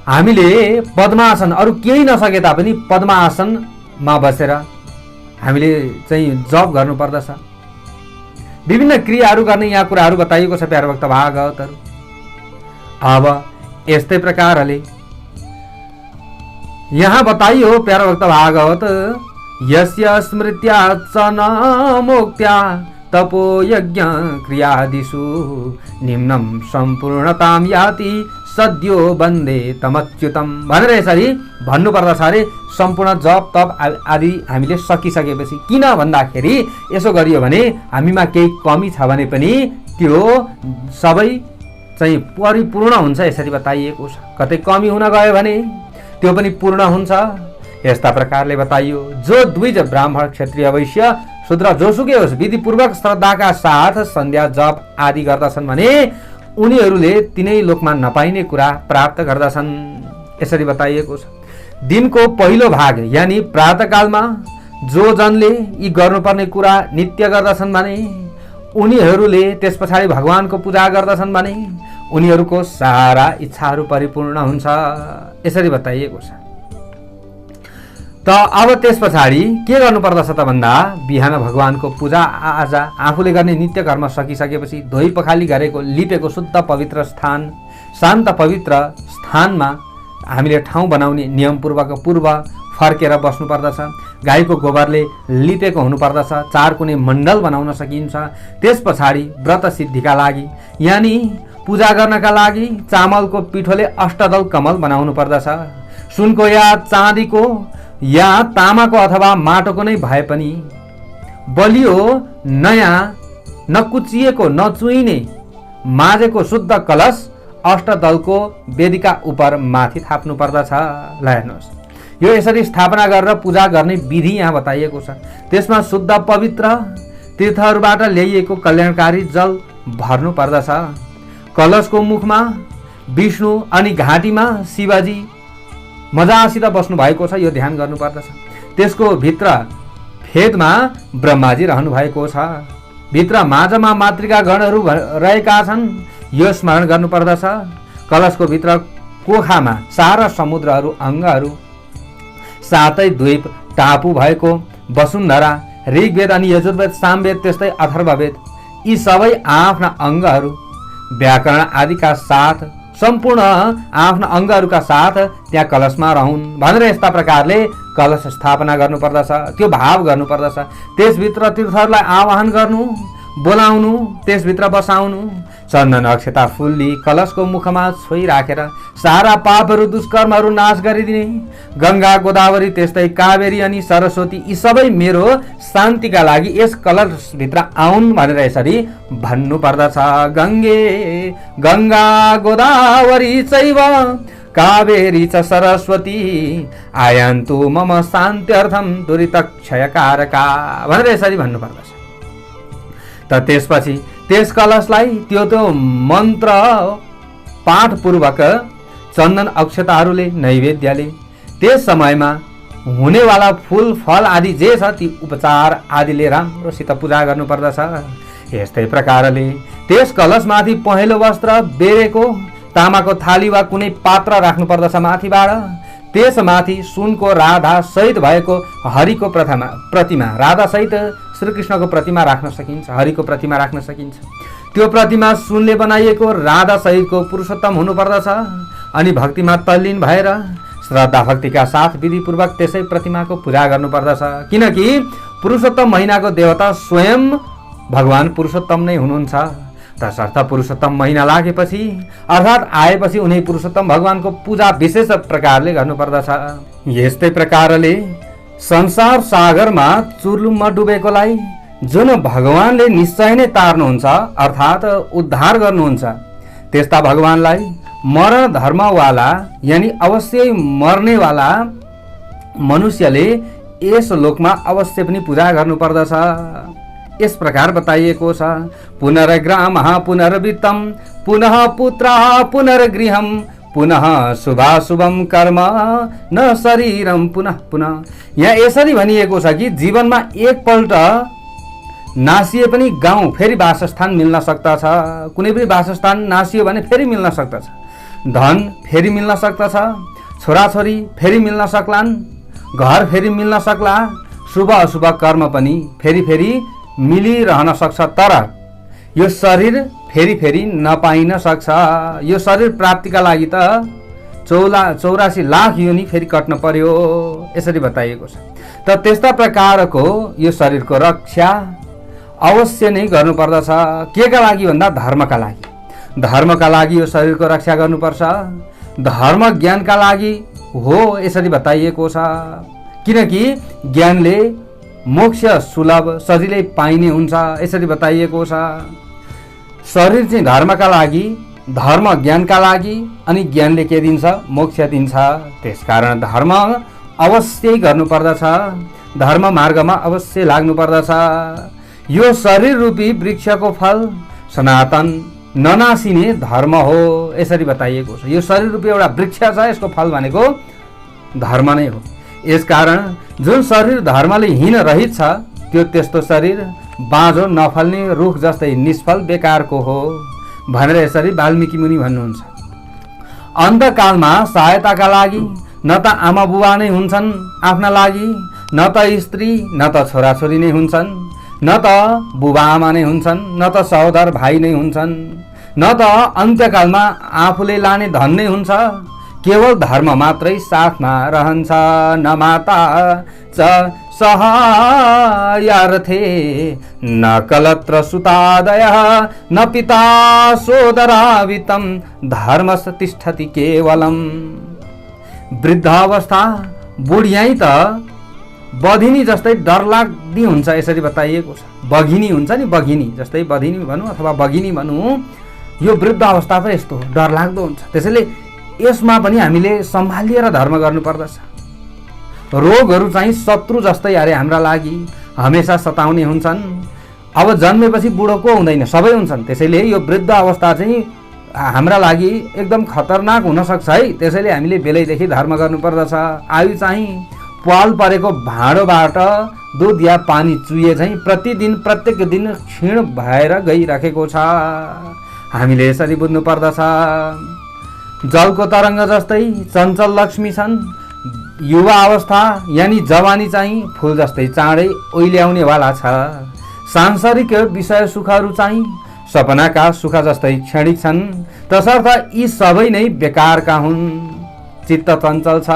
Speaker 1: हामीले पद्मासन अरू केही नसके तापनि पद्मासनमा बसेर हामीले चाहिँ जप गर्नुपर्दछ। विभिन्न क्रियाहरू गर्ने यहाँ कुराहरू बताइएको छ प्यारो भक्त भागवतहरू। अब यस्तै प्रकारले यहाँ बताइयो प्यारो भक्त भागवत, यस्य स्मृत्या च न मोक्त्या तपो यज्ञ क्रियादिषु निम्नं सम्पूर्णतां याति सद्यो वन्दे तमच्युतम भनेर यसरी भन्नुपर्दछ अरे। सम्पूर्ण जप तप आदि हामीले सकिसकेपछि, किन भन्दाखेरि यसो गरियो भने हामीमा केही कमी छ भने पनि त्यो सबै चाहिँ परिपूर्ण हुन्छ यसरी बताइएको छ। कतै कमी हुन गयो भने त्यो पनि पूर्ण हुन्छ, यस्ता प्रकारले बताइयो। जो द्विज ब्राह्मण क्षत्रिय वैश्य शूद्र जोसुकै होस् विधिपूर्वक श्रद्धाका साथ सन्ध्या जप आदि गर्दछन् भने उनीहरूले तिनै लोकमा नपाइने कुरा प्राप्त गर्दछन् यसरी बताइएको छ। दिनको पहिलो भाग यानी प्रातःकालमा जो जनले यी गर्नुपर्ने कुरा नित्य गर्दछन् भने उनीहरूले त्यस पछाडि भगवानको पूजा गर्दछन् भने उनीहरूको सारा इच्छाहरू परिपूर्ण हुन्छ यसरी बताइएको छ। त अब त्यस पछाडि के गर्नुपर्दछ त भन्दा बिहान भगवानको पूजा आजा आफूले गर्ने नित्य कर्म सकिसकेपछि धोइ पखाली गरेको लिपेको शुद्ध पवित्र स्थान शान्त पवित्र स्थानमा हामीले ठाउँ बनाउने नियमपूर्वक पूर्व फर्केर बस्नुपर्दछ। गाईको गोबरले लिपेको हुनुपर्दछ। चार कुने मण्डल बनाउन सकिन्छ। त्यस पछाडि व्रत सिद्धिका लागि यानी पूजा गर्नका लागि चामलको पिठोले अष्टदल कमल बनाउनु पर्दछ। सुनको या चाँदीको या तामाको अथवा माटोको नै भए पनि बलियो नयाँ नकुचिएको नचुइने माझेको शुद्ध कलश अष्टदलको वेदिका उपर माथि थाप्नु पर्दछ। ल हेर्नुहोस्, यो यसरी स्थापना गरेर पूजा गर्ने विधि यहाँ बताइएको छ। त्यसमा शुद्ध पवित्र तीर्थहरूबाट ल्याइएको कल्याणकारी जल भर्नु पर्दछ। कलशको मुखमा विष्णु अनि घाँटीमा शिवजी मजासित बस्नु भएको छ, यो ध्यान गर्नु पर्दछ। त्यसको भित्र फेदमा ब्रह्माजी रहनु भएको छ। भित्र माझमा मातृका गणहरू रहेका छन्, यो स्मरण गर्नु पर्दछ। कलशको भित्र कोखामा सारा समुद्रहरू अङ्गहरू सातै द्वीप टापु भएको वसुन्धरा ऋग्वेद अनि यजुर्वेद सामवेद त्यस्तै अथर्ववेद यी सबै आफ्ना अङ्गहरू व्याकरण आदिका साथ सम्पूर्ण आफ्ना अङ्गहरूका साथ त्यहाँ कलशमा रहन् भनेर यस्ता प्रकारले कलश स्थापना गर्नुपर्दछ। त्यो भाव गर्नुपर्दछ। त्यसभित्र तीर्थहरूलाई आवाहन गर्नु, बोलाउनु, त्यसभित्र बसाउनु। चन्दन अक्षता फुल्ली कलशको मुखमा छोइराखेर सारा पापहरू दुष्कर्महरू नाश गरिदिने। गङ्गा गोदावरी त्यस्तै कावेरी अनि सरस्वती यी सबै मेरो शान्तिका लागि यस कलशभित्र आउन् भनेर यसरी भन्नु पर्दछ। गङ्गे गङ्गा गोदावरी चैव कावेरी च सरस्वती आयान्तु मम शान्त्यर्थम दुरितक्षयकारका भनेर यसरी भन्नु पर्दछ। त त्यसपछि त्यस कलशलाई त्यो मन्त्र पाठपूर्वक चन्दन अक्षताहरूले नैवेद्यले त्यस समयमा हुनेवाला फूल फल आदि जे छ ती उपचार आदिले राम्रोसित पूजा गर्नुपर्दछ। यस्तै प्रकारले त्यस कलशमाथि पहेँलो वस्त्र बेरेको तामाको थाली वा कुनै पात्र राख्नुपर्दछ माथिबाट। त्यसमाथि सुनको राधा सहित भएको हरिको प्रतिमा राधा सहित श्रीकृष्णको प्रतिमा राख्न सकिन्छ, हरिको प्रतिमा राख्न सकिन्छ। त्यो प्रतिमा सुनले बनाइएको राधा सहितको पुरुषोत्तम हुनुपर्दछ। अनि भक्तिमा तल्लीन भएर श्रद्धा भक्तिका साथ विधिपूर्वक त्यसै प्रतिमाको पूजा गर्नुपर्दछ। किनकि पुरुषोत्तम महिनाको देवता स्वयं भगवान पुरुषोत्तम नै हुनुहुन्छ। तसर्थ पुरुषोत्तम महिना लागेपछि अर्थात् आएपछि उनी पुरुषोत्तम भगवानको पूजा विशेष प्रकारले गर्नुपर्दछ। यस्तै प्रकारले संसार सागरमा चुर्लुममा डुबेकोलाई जुन भगवानले निश्चय नै तार्नुहुन्छ अर्थात् उद्धार गर्नुहुन्छ, त्यस्ता भगवानलाई मरण धर्मवाला यानी अवश्य मर्नेवाला मनुष्यले यस लोकमा अवश्य पनि पूजा गर्नुपर्दछ। यस प्रकार बताइएको छ। पुनर्ग्रामः पुनर्वित्तं पुनः पुत्रः पुनर्गृहं पुनः शुभाशुभम कर्म न शरीरम पुनः पुनः। यहाँ यसरी भनिएको छ कि जीवनमा एकपल्ट नासिए पनि गाउँ फेरि वासस्थान मिल्न सक्दछ। कुनै पनि वासस्थान नासियो भने फेरि मिल्न सक्दछ। धन फेरि मिल्न सक्दछ। छोराछोरी फेरि मिल्न सक्लान्। घर फेरि मिल्न सक्ला। शुभ अशुभ कर्म पनि फेरि मिलिरहन सक्छ, तर यो शरीर फेरि फेरि नपाइन सक्छ। यो शरीर प्राप्तिका लागि त 84 लाख योनि फेरि कट्न पर्यो, यसरी बताइएको छ। त त्यस्ता प्रकारको यो शरीरको रक्षा अवश्य नै गर्नुपर्दछ। के का लागि भन्दा धर्मका लागि। धर्मका लागि यो शरीरको रक्षा गर्नुपर्छ, धर्म ज्ञानका लागि हो, यसरी बताइएको छ। किनकि ज्ञानले मोक्ष सुलभ सजिलै पाइने हुन्छ, यसरी बताइएको छ। शरीर चाहिँ धर्मका लागि, धर्म ज्ञानका लागि, अनि ज्ञानले के दिन्छ? मोक्ष दिन्छ। त्यसकारण धर्म अवश्य गर्नुपर्दछ, धर्म मार्गमा अवश्य लाग्नुपर्दछ। यो शरीर रूपी वृक्षको फल सनातन ननासिने धर्म हो, यसरी बताइएको छ। यो शरीर रूपी एउटा वृक्ष छ, यसको फल भनेको धर्म नै हो। यसकारण जुन शरीर धर्मले हीन रहित छ, त्यो त्यस्तो शरीर बाँझो नफल्ने रुख जस्तै निष्फल बेकारको हो भनेर यसरी वाल्मीकि मुनि भन्नुहुन्छ। अन्तकालमा सहायताका लागि न त आमा बुबा नै हुन्छन् आफ्ना लागि, न त स्त्री न त छोराछोरी नै हुन्छन्, न त बुबा आमा नै हुन्छन्, न त सहोदर भाइ नै हुन्छन्, न त अन्त्यकालमा आफूले लाने धन नै हुन्छ। केवल धर्म मात्रै साथमा रहन्छ। न माता च सहायार्थे न कलत्र सुतादयः न पिता सोदरावितं धर्मस् तिष्ठति केवलम्। वृद्धावस्था बुढियाई त बधिनी जस्तै डरलाग्दी हुन्छ, यसरी बताइएको छ। बघिनी हुन्छ नि, बघिनी जस्तै बधिनी भनौँ अथवा बघिनी भनौँ, यो वृद्ध अवस्था पो यस्तो डरलाग्दो हुन्छ। त्यसैले यसमा पनि हामीले सम्हालिएर धर्म गर्नुपर्दछ। रोगहरू चाहिँ शत्रु जस्तै अरे हाम्रा लागि हमेसा सताउने हुन्छन्। अब जन्मेपछि बुढो को हुँदैन, सबै हुन्छन्। त्यसैले यो वृद्ध अवस्था चाहिँ हाम्रा लागि एकदम खतरनाक हुन सक्छ है। त्यसैले हामीले बेलैदेखि धर्म गर्नुपर्दछ। आयु चाहिँ पाल परेको भाँडोबाट दुध या पानी चुए चाहिँ प्रतिदिन प्रत्येक दिन क्षीण भएर गइराखेको छ। हामीले यसरी बुझ्नु पर्दछ। जलको तरङ्ग जस्तै चञ्चल लक्ष्मी छन्। युवा अवस्था यानि जवानी चाहिँ फुल जस्तै चाँडै ओइल्याउनेवाला छ। सांसारिक विषय सुखहरू चाहिँ सपनाका सुख जस्तै क्षणिक छन्। तसर्थ यी सबै नै बेकारका हुन्। चित्त चञ्चल छ,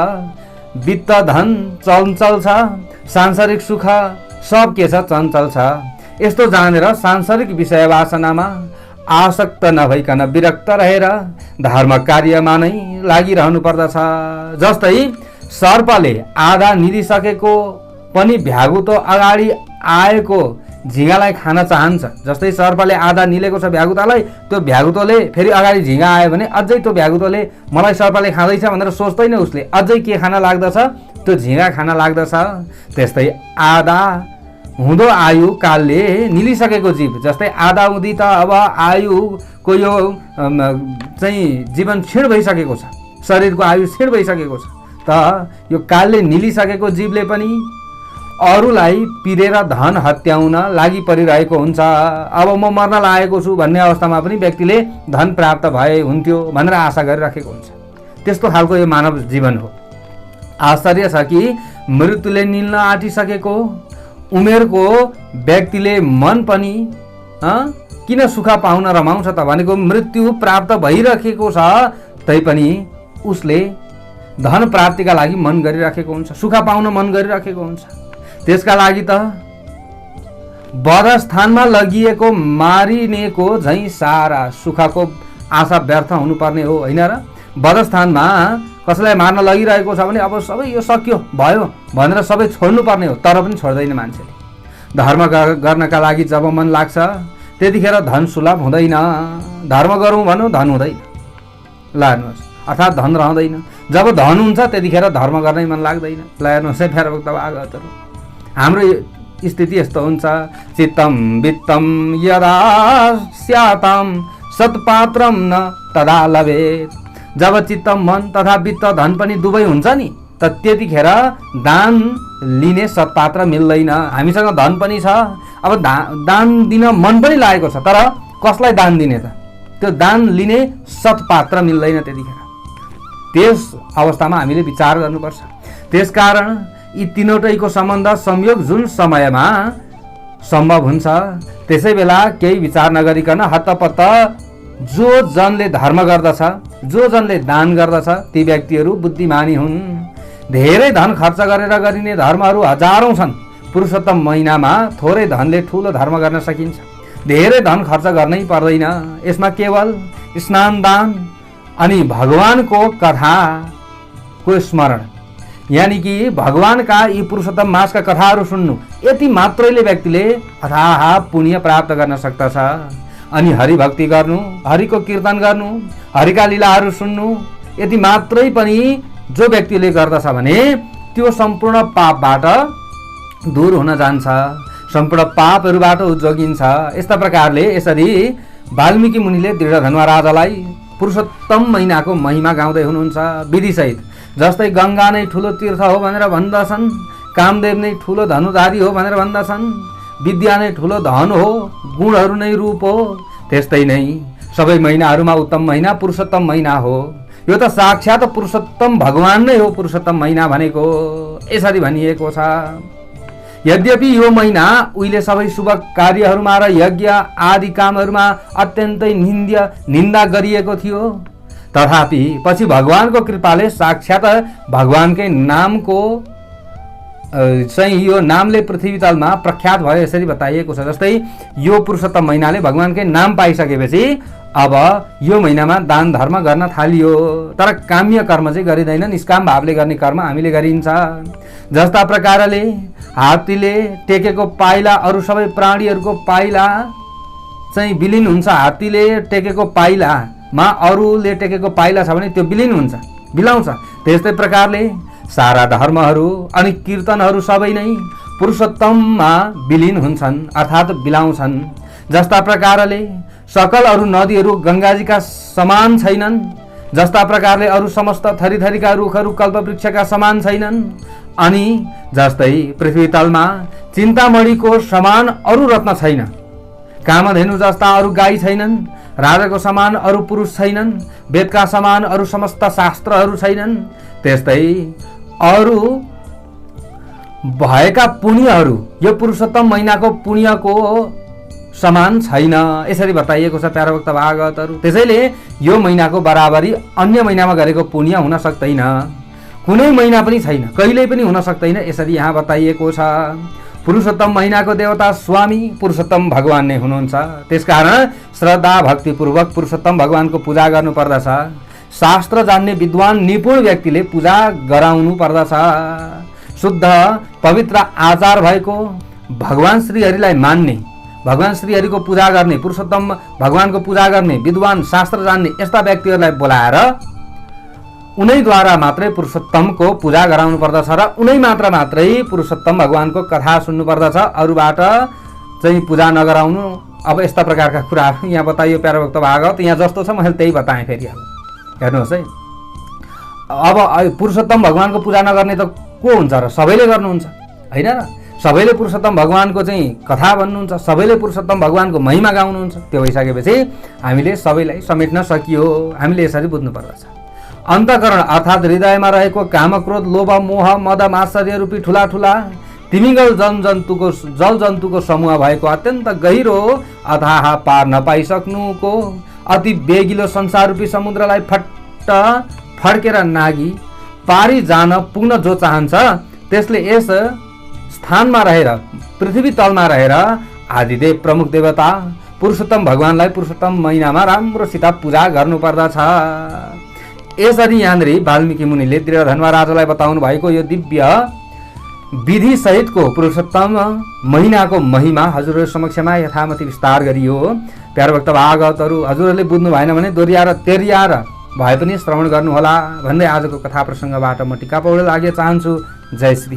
Speaker 1: वित्त धन चञ्चल छ, सांसारिक सुख सब के छ? चञ्चल छ। यस्तो जानेर सांसारिक विषय वासनामा आसक्त नभइकन विरक्त रहेर धर्म कार्यमा नै लागिरहनु पर्दछ। जस्तै सर्पले आधा निलिसकेको पनि भ्यागुतो अगाडि आएको झिँगालाई खान चाहन्छ। जस्तै सर्पले आधा निलेको छ भ्यागुतालाई, त्यो भ्यागुतोले फेरि अगाडि झिँगा आयो भने अझै त्यो भ्यागुतोले मलाई सर्पले खाँदैछ भनेर सोच्दैन, उसले अझै के खान लाग्दछ? त्यो झिँगा खान लाग्दछ। त्यस्तै आधा हुँदो आयु कालले निलिसकेको जीव, जस्तै आधा हुँदी त अब आयुको यो चाहिँ जीवन क्षीण भइसकेको छ, शरीरको आयु क्षीण भइसकेको छ। त यो कालले निलिसकेको जीवले पनि अरूलाई पिरेर धन हत्याउन लागि परिरहेको हुन्छ। अब म मर्न लागेको छु भन्ने अवस्थामा पनि व्यक्तिले धन प्राप्त भए हुन्थ्यो भनेर आशा गरिराखेको हुन्छ। त्यस्तो खालको यो मानव जीवन हो। आश्चर्य छ कि मृत्युले निल्न आँटिसकेको उमेरको व्यक्तिले मन पनि किन सुख पाउन रमाउँछ त भनेको मृत्यु प्राप्त भइराखेको छ, तैपनि उसले धन प्राप्तिका लागि मन गरिराखेको हुन्छ, सुख पाउन मन गरिराखेको हुन्छ। त्यसका लागि त वधस्थानमा लगिएको मारिनेको झैँ सारा सुखको आशा व्यर्थ हुनुपर्ने हो, होइन र? वधस्थानमा कसैलाई मार्न लगिरहेको छ भने अब सबै यो सक्यो भयो भनेर सबै छोड्नुपर्ने हो, तर पनि छोड्दैन मान्छेले। धर्म गर्नका लागि जब मन लाग्छ त्यतिखेर धन सुलभ हुँदैन। धर्म गरौँ भनौँ धन हुँदैन, ल हेर्नुहोस्, अर्थात् धन रहँदैन। जब धन हुन्छ त्यतिखेर धर्म गर्नै मन लाग्दैन। ल हेर्नुहोस् है प्यारा भक्त भागवतहरू, हाम्रो स्थिति यस्तो हुन्छ। चित्तम वित्तम यदा स्याताम सत्पात्रम न तदा लभेत। जब चित्त मन तथा वित्त धन पनि दुवै हुन्छ नि, त त्यतिखेर दान लिने सत्पात्र मिल्दैन। हामीसँग धन पनि छ, अब दान दिन मन पनि लागेको छ, तर कसलाई दान दिने त? त्यो दान लिने सत्पात्र मिल्दैन त्यतिखेर। त्यस अवस्थामा हामीले विचार गर्नुपर्छ। त्यसकारण यी तीनवटैको सम्बन्ध संयोग जुन समयमा सम्भव हुन्छ। त्यसै बेला केही विचार नगरिकन हत्तपत्त जो जनले धर्म गर्दछ, जो जनले दान गर्दछ ती व्यक्तिहरू बुद्धिमानी हुन्। धेरै धन खर्च गरेर गरिने धर्महरू हजारौं छन्। पुरुषोत्तम महिनामा थोरै धनले ठूलो धर्म गर्न सकिन्छ। धेरै धन खर्च गर्नै पर्दैन। यसमा केवल स्नान दान अनि भगवानको कथाको स्मरण, यानी कि भगवानका यी पुरुषोत्तम मासका कथाहरू सुन्नु, यति मात्रैले व्यक्तिले अथाह पुण्य प्राप्त गर्न सक्दछ। अनि हरिभक्ति गर्नु, हरिको कीर्तन गर्नु, हरिका लीलाहरू सुन्नु, यति मात्रै पनि जो व्यक्तिले गर्दछ भने त्यो सम्पूर्ण पापबाट दूर हुन जान्छ, सम्पूर्ण पापहरूबाट जोगिन्छ। यस्ता प्रकारले यसरी वाल्मीकि मुनिले दृढधनुवा राजालाई पुरुषोत्तम महिनाको महिमा गाउँदै हुनुहुन्छ विधिसहित। जस्तै गङ्गा नै ठुलो तीर्थ हो भनेर भन्दछन्, कामदेव नै ठुलो धनुधारी हो भनेर भन्दछन्, विद्या नै ठुलो धन हो, गुणहरू नै रूप हो, त्यस्तै नै सबै महिनाहरूमा उत्तम महिना पुरुषोत्तम महिना हो। यो त साक्षात पुरुषोत्तम भगवान नै हो पुरुषोत्तम महिना भनेको, यसरी भनिएको छ। यद्यपि यो महिना उहिले सबै शुभ कार्यहरूमा र यज्ञ आदि कामहरूमा अत्यन्तै निन्दा गरिएको थियो, तथापि पछि भगवानको कृपाले साक्षात भगवानकै नामको चाहिँ यो नामले पृथ्वी तलमा प्रख्यात भयो, यसरी बताइएको छ। जस्तै यो पुरुषोत्तम महिनाले भगवानकै नाम पाइसकेपछि अब यो महिनामा दान धर्म गर्न थालियो। तर काम्य कर्म चाहिँ गरिँदैन, निष्काम भावले गर्ने कर्म हामीले गरिन्छ। जस्ता प्रकारले हात्तीले टेकेको पाइला अरू सबै प्राणीहरूको पाइला चाहिँ विलीन हुन्छ। हात्तीले टेकेको पाइलामा अरूले टेकेको पाइला छ भने त्यो विलीन हुन्छ, बिलाउँछ। त्यस्तै प्रकारले सारा धर्महरू अनि कीर्तनहरू सबै नै पुरुषोत्तममा विलीन हुन्छन्, अर्थात् बिलाउँछन्। जस्ता प्रकारले सकल अरू नदीहरू गङ्गाजीका समान छैनन्, जस्ता प्रकारले अरू समस्त थरीथरीका रुखहरू कल्पवृक्षका समान छैनन्, अनि जस्तै पृथ्वी तलमा चिन्तामणिको समान अरू रत्न छैन, कामधेनु जस्ता अरू गाई छैनन्, राजाको समान अरू पुरुष छैनन्, वेदका समान अरू समस्त शास्त्रहरू छैनन्, त्यस्तै अरू भएका पुण्यहरू यो पुरुषोत्तम महिनाको पुण्यको समान छैन, यसरी बताइएको छ प्यारा भक्त भागवतहरू। त्यसैले यो महिनाको बराबरी अन्य महिनामा गरेको पुण्य हुन सक्दैन, कुनै महिना पनि छैन, कहिल्यै पनि हुन सक्दैन, यसरी यहाँ बताइएको छ। पुरुषोत्तम महिनाको देवता स्वामी पुरुषोत्तम भगवान नै हुनुहुन्छ। त्यसकारण श्रद्धा भक्तिपूर्वक पुरुषोत्तम भगवानको पूजा गर्नु पर्दछ। शास्त्र जान्ने विद्वान निपुण व्यक्तिले पूजा गराउनु पर्दछ। शुद्ध पवित्र आचार भएको भगवान श्रीहरिलाई मान्ने, भगवान श्रीहरिको पूजा गर्ने, पुरुषोत्तम भगवानको पूजा गर्ने विद्वान शास्त्र जान्ने यस्ता व्यक्तिहरूलाई बोलाएर उनैद्वारा मात्रै पुरुषोत्तमको पूजा गराउनु पर्दछ र उनै मात्रै पुरुषोत्तम भगवानको कथा सुन्नु पर्दछ, अरूबाट चाहिँ पूजा नगराउनु। अब यस्ता प्रकारका कुराहरू यहाँ बताइयो प्यारा भक्त भागवत। यहाँ जस्तो छ मैले त्यही बताएँ फेरि। अब हेर्नुहोस् है, अब पुरुषोत्तम भगवानको पूजा नगर्ने त को हुन्छ र? सबैले गर्नुहुन्छ होइन र? सबैले पुरुषोत्तम भगवानको चाहिँ कथा भन्नुहुन्छ, सबैले पुरुषोत्तम भगवानको महिमा गाउनुहुन्छ। त्यो भइसकेपछि हामीले सबैलाई समेट्न सकियो। हामीले यसरी बुझ्नु पर्दछ। अन्तःकरण अर्थात् हृदयमा रहेको काम क्रोध लोभ मोह मद मात्सर्य रूपी ठुला ठुला तिमिगल जल जन्तुको समूह भएको अत्यन्त गहिरो अथाह पार नपाइसक्नुको अति बेगिलो संसार रूपी समुद्रलाई फड्केर नागी पारी जान पुग्न जो चाहन्छ त्यसले यस स्थानमा रहेर पृथ्वी तलमा रहेर आदिदेव प्रमुख देवता पुरुषोत्तम भगवानलाई पुरुषोत्तम महिनामा राम्रोसित पूजा गर्नुपर्दछ। यसरी यहाँनिर वाल्मीकि मुनिले दृढधनुवा राजालाई बताउनु भएको यो दिव्य विधि सहितको पुरुषोत्तम महिनाको महिमा हजुरहरू समक्षमा यथामति विस्तार गरियो। प्यारा भक्त भागवतहरू, हजुरहरूले बुझ्नु भएन भने दोहोऱ्याएर तेरियाएर भए पनि श्रवण गर्नुहोला भन्दै आजको कथा प्रसङ्गबाट म टिका पौडेल आगे चाहन्छु। जय श्री।